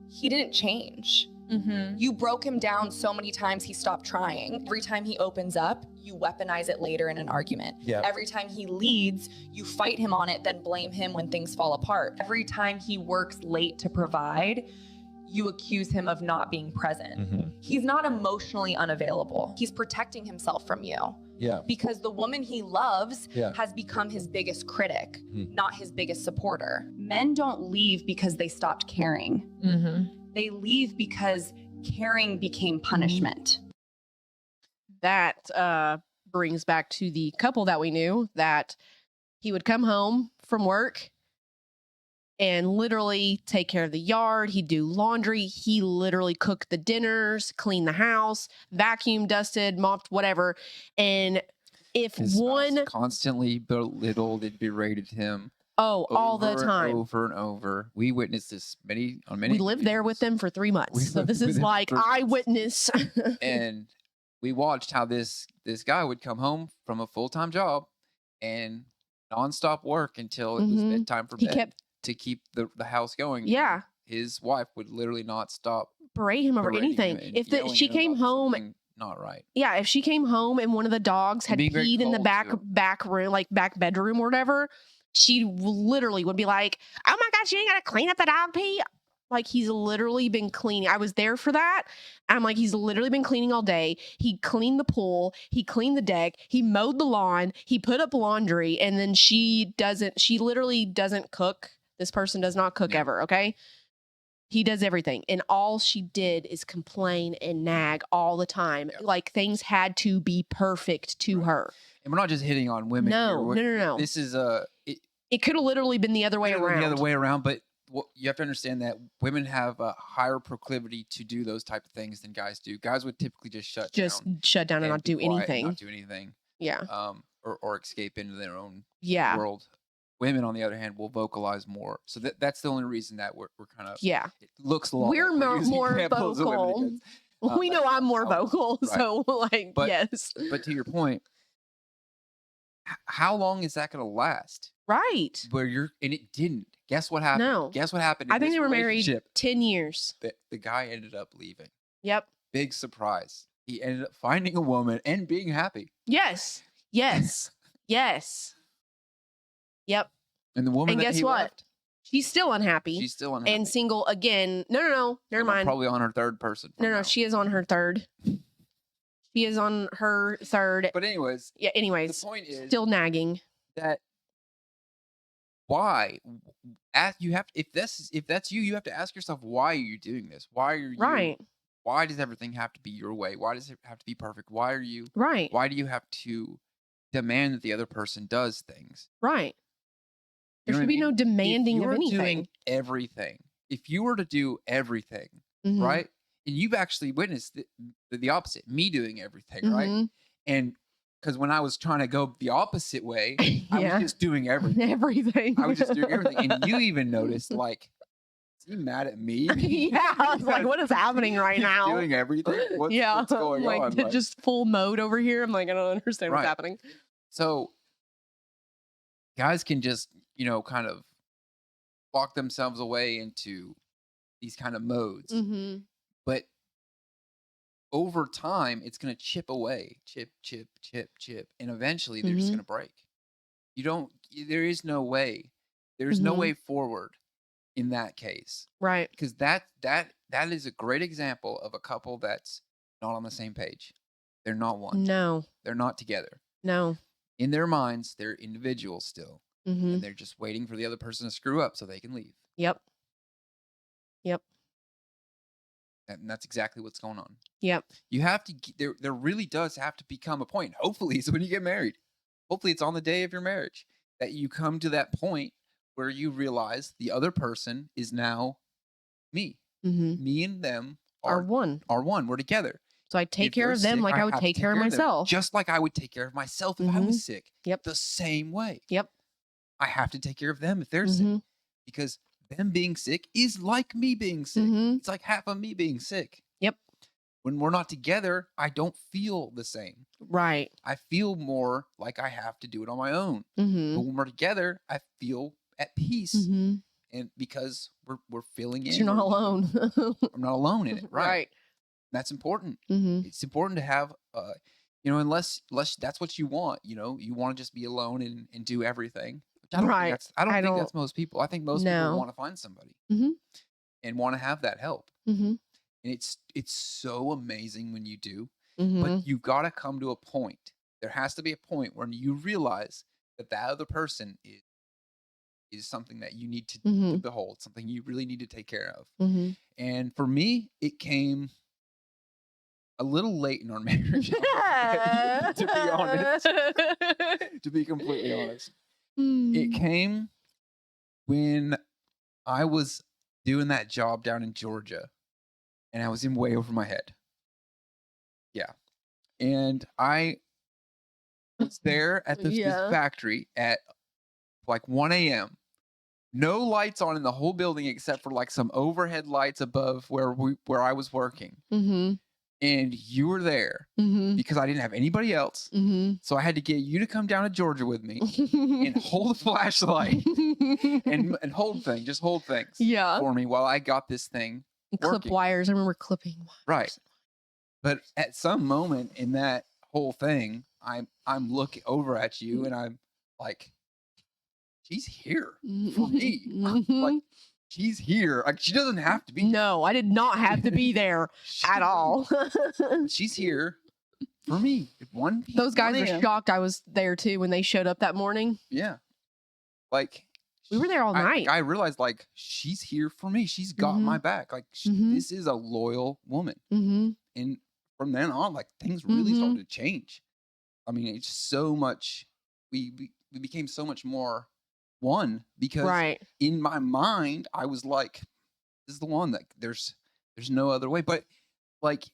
He didn't change. Mm-hmm. You broke him down so many times he stopped trying. Every time he opens up, you weaponize it later in an argument. Yeah. Every time he leads, you fight him on it, then blame him when things fall apart. Every time he works late to provide, you accuse him of not being present. Mhm. He's not emotionally unavailable. He's protecting himself from you Yeah. because the woman he loves Yeah. has become his biggest critic, Mhm. not his biggest supporter. Men don't leave because they stopped caring. Mm-hmm. They leave because caring became punishment. That brings back to the couple that we knew that he would come home from work and literally take care of the yard. He'd do laundry. He literally cooked the dinners, cleaned the house, vacuumed, dusted, mopped, whatever. And if His spouse one, constantly belittled and berated him all the over and time. over and over. We witnessed this on many. We lived there with occasions. them for 3 months. We So lived this with is him like for 3 months. eyewitness. And we watched how this guy would come home from a full-time job and nonstop work until it was Mhm. bedtime for He bed kept- to keep the house going. Yeah. His wife would literally not stop Berate him over berating anything. him and If yelling she at him came about home, something not right. yeah, if she came home and one of the dogs And had being very peed in the cold back to him. back room, like back bedroom or whatever, she literally would be like, "Oh my gosh, you ain't gotta clean up the dog pee." Like he's literally been cleaning. I was there for that. I'm like, he's literally been cleaning all day. He cleaned the pool. He cleaned the deck. He mowed the lawn. He put up laundry. And then she literally doesn't cook. This person does not cook Yeah. ever. Okay. He does everything. And all she did is complain and nag all the time. Yeah. Like things had to be perfect to Right. her. And we're not just hitting on women. No, here. no. This is It could have literally been the other way literally around. the other way around. But well, you have to understand that women have a higher proclivity to do those type of things than guys do. Guys would typically just shut Just down shut down and and not be do quiet and anything. not do anything, Yeah. or escape into their own Yeah. world. Women, on the other hand, will vocalize more. So that's the only reason that we're kind of, Yeah. it looks a lot We're like we're using more examples of women vocal. against, We know that's I'm not more how it is. vocal, Right. so like But- yes. But to your point, how long is that going to last? Right. Where and it didn't. Guess what happened? No. Guess what happened? In I think this they were married relationship? 10 years. The guy ended up leaving. Yep. Big surprise. He ended up finding a woman and being happy. Yes. Yes. Yes. Yep. And the woman And that guess he what? left, She's still unhappy she's still unhappy. and single again. No. Never And mind. Probably on her third person. from No. now. She is on her third. She is on her third. But anyways, Yeah. the Anyways, point is still nagging. that why you have if that's you, you have to ask yourself, why are you doing this? Why are you Right. Why does everything have to be your way? Why does it have to be perfect? Why do you Right. have to demand that the other person does things? Right. You There know should what I be no mean? demanding If of you're anything. doing everything, if you were to do everything, Mhm. right? And you've actually witnessed the opposite, me doing everything, right? Mhm. And because when I was trying to go the opposite way, I Yeah. was just doing everything. Everything. I was just doing everything. And you even noticed, like, is he mad at me? Yeah. I was like, what is happening right He's now? doing everything. What's yeah. going like, on? Like, just full mode over here. I'm like, I don't understand what's Right. happening. so guys can just, kind of lock themselves away into these kind of modes. Mm-hmm. But over time, it's going to chip away, chip, and eventually they're just Mhm. going to break. There is no way. There's no Mhm. way forward in that case, Right. because that is a great example of a couple that's not on the same page. They're not one. No. They're not together. No. In their minds, they're individuals still, Mm-hmm. and they're just waiting for the other person to screw up so they can leave. Yep. Yep. And that's exactly what's going on. Yep. You have to. There really does have to become a point. Hopefully, it's when you get married. Hopefully, it's on the day of your marriage that you come to that point where you realize the other person is now me. Mm-hmm. Me and them Are are one. one. We're together. So I take If care they're of them sick, like I would have to take care of them, myself. just like I would take care of myself if I Mhm. was sick. Yep. The same way. Yep. I have to take care of them if they're sick, Mhm. because them being sick is like me being sick. Mhm. It's like half of me being sick. Yep. When we're not together, I don't feel the same. Right. I feel more like I have to do it on my own. But Mm-hmm. when we're together, I feel at peace, Mm-hmm. and because we're filling in. You're not we're- alone. I'm not alone in it, right? Right. That's important. Mm-hmm. It's important to have, unless that's what you want. You want to just be alone and do everything. Which I don't Right. think that's. I don't I think don't- that's most people. I think most No. people want to find somebody Mhm. and want to have that help. Mm-hmm. And it's so amazing when you do. Mm-hmm. But you got to come to a point. There has to be a point when you realize that other person is something that you need to Mm-hmm. behold, something you really need to take care of. Mm-hmm. And for me, it came a little late in our marriage. To be honest, to be completely honest, it came when I was doing that job down in Georgia, and I was in way over my head. Yeah, and I was there at this Yeah. factory at like 1 a.m. No lights on in the whole building except for like some overhead lights above where I was working. Mm-hmm. And you were there Mm-hmm. because I didn't have anybody else. Mm-hmm. So I had to get you to come down to Georgia with me and hold a flashlight and hold things, just hold things yeah. for me while I got this thing Clip working. wires. I remember clipping wires. Right. But at some moment in that whole thing, I'm looking over at you and I'm like, she's here for me. Like, she's here. Like, she doesn't have to be. No, I did not have to be there She at doesn't. all. She's here for me. At 1 p.m. Those guys 1 were a.m. shocked I was there too when they showed up that morning. Yeah. Like, We were there all night. I realized, like, she's here for me. She's got Mhm. my back. Like, Mhm. this is a loyal woman. Mm-hmm. And from then on, like, things really Mhm. started to change. I mean, it's so much. We became so much more one because Right. in my mind I was like, this is the one that there's no other way. But like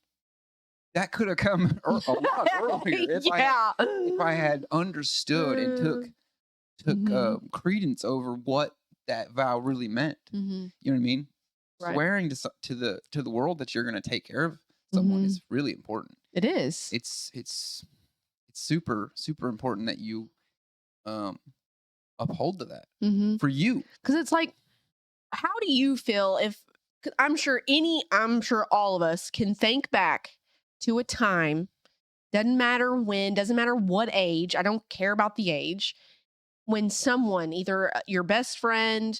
that could have come a lot earlier if I had understood and took Mhm. credence over what that vow really meant. Mhm. You know what I mean? Right. Swearing to the world that you're going to take care of someone Mhm. is really important. It is. It's super super important that you um uphold to that Mhm. for you. Because it's like, how do you feel if 'cause I'm sure all of us can think back to a time, doesn't matter when, doesn't matter what age, I don't care about the age, when someone, either your best friend,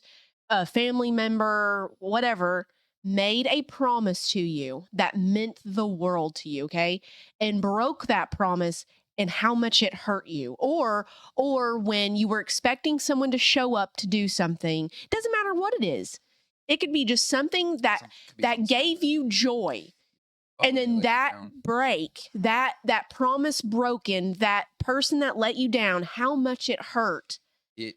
a family member, whatever, made a promise to you that meant the world to you, okay? And broke that promise and how much it hurt you. Or when you were expecting someone to show up to do something, doesn't matter what it is. It could be just something that Could be that something gave small. you joy, and Totally then let you that down. break, that promise broken, that person that let you down, how much it hurt It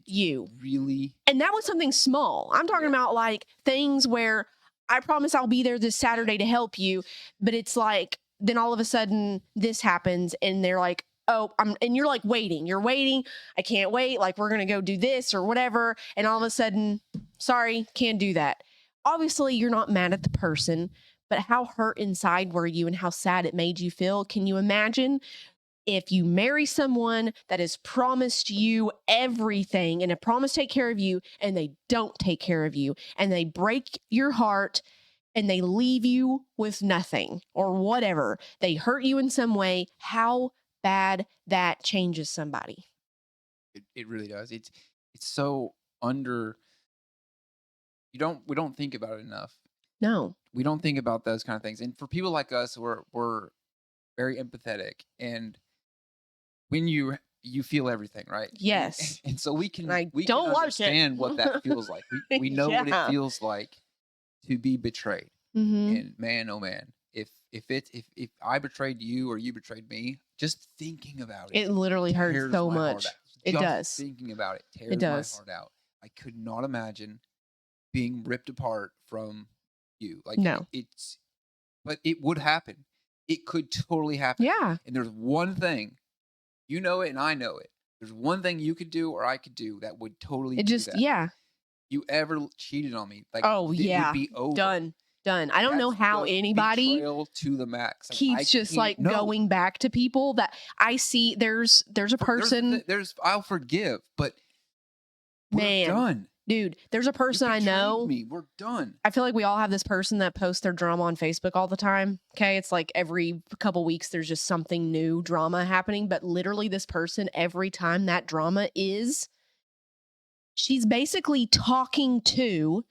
you. really And that was something small. I'm talking Yeah. about like things where I promise I'll be there this Saturday to help you, but it's like then all of a sudden this happens and they're like, "Oh, and you're like waiting. You're waiting. I can't wait. Like we're going to go do this or whatever." And all of a sudden, sorry, can't do that. Obviously, you're not mad at the person, but how hurt inside were you and how sad it made you feel? Can you imagine if you marry someone that has promised you everything and a promise to take care of you and they don't take care of you and they break your heart and they leave you with nothing or whatever, they hurt you in some way, how bad that changes somebody. it really does. It's so under we don't think about it enough. No. We don't think about those kind of things. And for people like us, we're very empathetic. And when you feel everything, right? Yes. And so And I we can don't like it. understand what that feels like. We know what it Yeah. feels like to be betrayed. Mm-hmm. And man, oh man, if I betrayed you or you betrayed me, just thinking about it It literally hurts tears so my heart much. out. It Just does. thinking about it tears It my does. heart out. I could not imagine being ripped apart from you. Like No. but it would happen. It could totally happen. Yeah. And there's one thing, you know it and I know it. There's one thing you could do or I could do that would totally It do just, that. yeah. You ever cheated on me, like Oh, it yeah. would be over. Done. I don't know That's how just anybody betrayal to the max. Like, I keeps just can't- like no. going back to people that I see. There's a person, There's I'll forgive, but we're man, done. dude, there's a You person I betrayed know. me. We're done. I feel like we all have this person that posts their drama on Facebook all the time. Okay. It's like every couple weeks, there's just something new drama happening. But literally, this person, every time that drama is, she's basically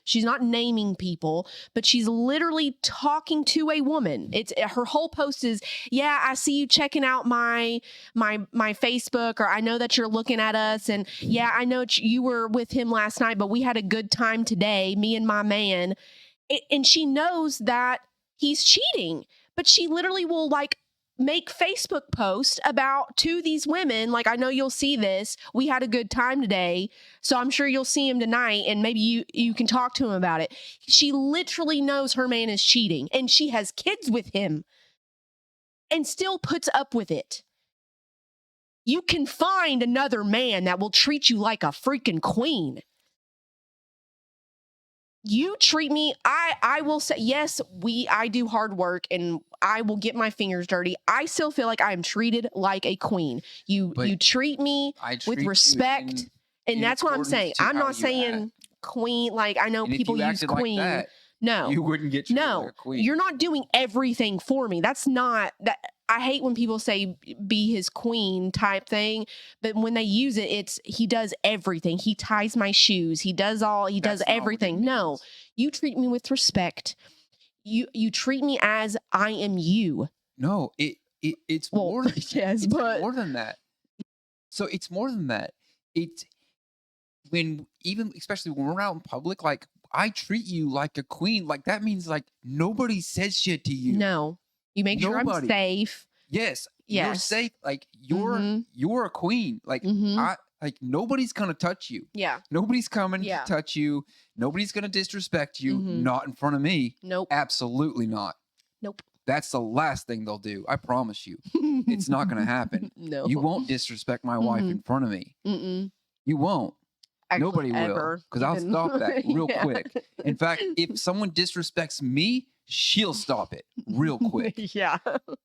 she's not naming people, but she's literally talking to a woman. It's her whole post is, yeah, I see you checking out my Facebook, or I know that you're looking at us, and yeah, I know you were with him last night, but we had a good time today, me and my man. And she knows that he's cheating, but she literally will like make Facebook posts about to these women, like, I know you'll see this. We had a good time today, so I'm sure you'll see him tonight, and maybe you can talk to him about it. She literally knows her man is cheating, and she has kids with him, and still puts up with it. You can find another man that will treat you like a freaking queen. You treat me, I will say, yes, I do hard work and I will get my fingers dirty. I still feel like I am treated like a queen. You But treat me I treat with you respect. in And that's what I'm accordance saying. to I'm how not you saying act. queen, like I know And if people you use acted like queen. that, No. you wouldn't get treated like No, a queen. you're not doing everything for me. That's not that. I hate when people say be his queen type thing, but when they use it, it's he does everything. He ties my shoes. He does That's not what it everything. No, means. you treat me with respect. You treat me as I am you. No, it's Well, more than yes, it's but more than that. So it's more than that. It's especially when we're out in public, like I treat you like a queen. Like that means like nobody says shit to you. no, you make sure Nobody. I'm safe. Yes, you're Yes. safe. Like Mhm. you're a queen. Like Mhm. Like nobody's gonna touch you. Yeah. Nobody's coming Yeah. to touch you. Nobody's gonna disrespect you. Mhm. Not in front of me. Nope. Absolutely not. Nope. That's the last thing they'll do. I promise you. It's not gonna happen. No. You won't disrespect my wife in front of me. Mm-mm. You won't. Actually, Nobody will. ever, Because I'll even. stop that real Yeah. quick. In fact, if someone disrespects me, she'll stop it real quick. Yeah.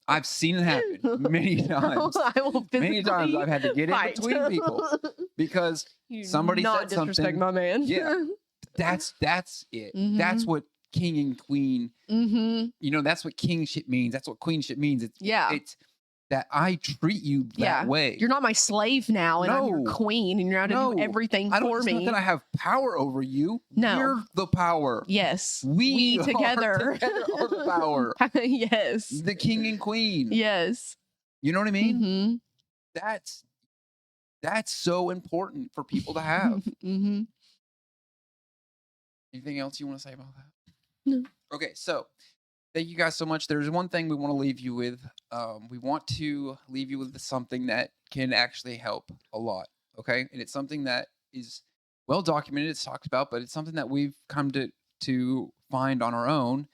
I've seen it happen many times. I will Many times physically I've had to get in fight. between people because You somebody not said disrespect something. my man. Yeah. that's it. That's what king and queen, Mm-hmm. that's what kingship means. That's what queenship means. Yeah. It's that I treat you that Yeah. way. You're not my slave now, and I'm your No. queen, and you're out to No. do everything I don't, for it's not me. that I have power over you. No. You're the power. Yes. We together. together are the power. Yes. The king and queen. Yes. You know what I mean? Mm-hmm. That's so important for people to have. Mm-hmm. Anything else you want to say about that? No. Okay, so thank you guys so much. There's one thing we want to leave you with. We want to leave you with something that can actually help a lot. Okay, and it's something that is well documented. It's talked about, but it's something that we've come to find on our own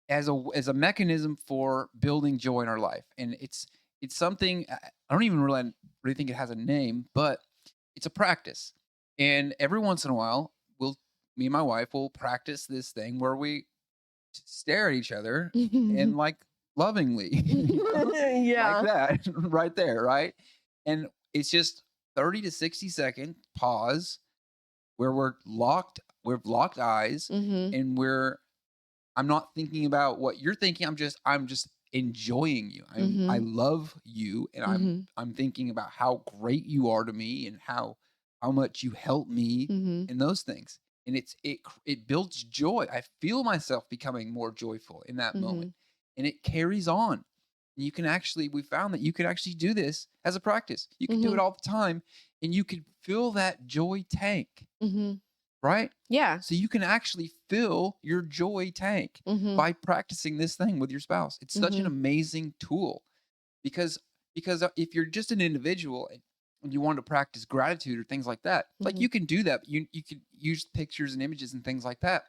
as a mechanism for building joy in our life. And it's something I don't even really think it has a name, but it's a practice. And every once in a while, me and my wife will practice this thing where we stare at each other and like lovingly Yeah. like that right there, right? And it's just 30 to 60 second pause where we've locked eyes Mm-hmm. and I'm not thinking about what you're thinking. I'm just enjoying you. I love you, and I'm thinking about how great you are to me and how much you help me Mm-hmm. and those things. And it builds joy. I feel myself becoming more joyful in that moment, and it carries on. And we found that you can actually do this as a practice. You can do it all the time, and you can fill that joy tank, Mm-hmm. right? Yeah. So you can actually fill your joy tank Mm-hmm. by practicing this thing with your spouse. It's such an amazing tool because if you're just an individual and you want to practice gratitude or things like that, like you can do that. But you could use pictures and images and things like that.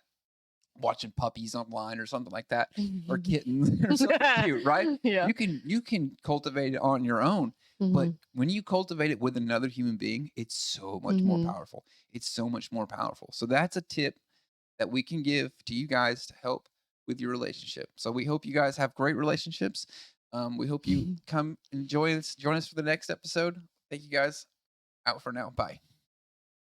Watching puppies online or something like that, or kittens or something cute, right? Yeah. You can cultivate it on your own. But Mhm. when you cultivate it with another human being, it's so much more powerful. It's so much more powerful. So that's a tip that we can give to you guys to help with your relationship. So we hope you guys have great relationships. We hope you come and join us for the next episode. Thank you guys. Out for now. Bye.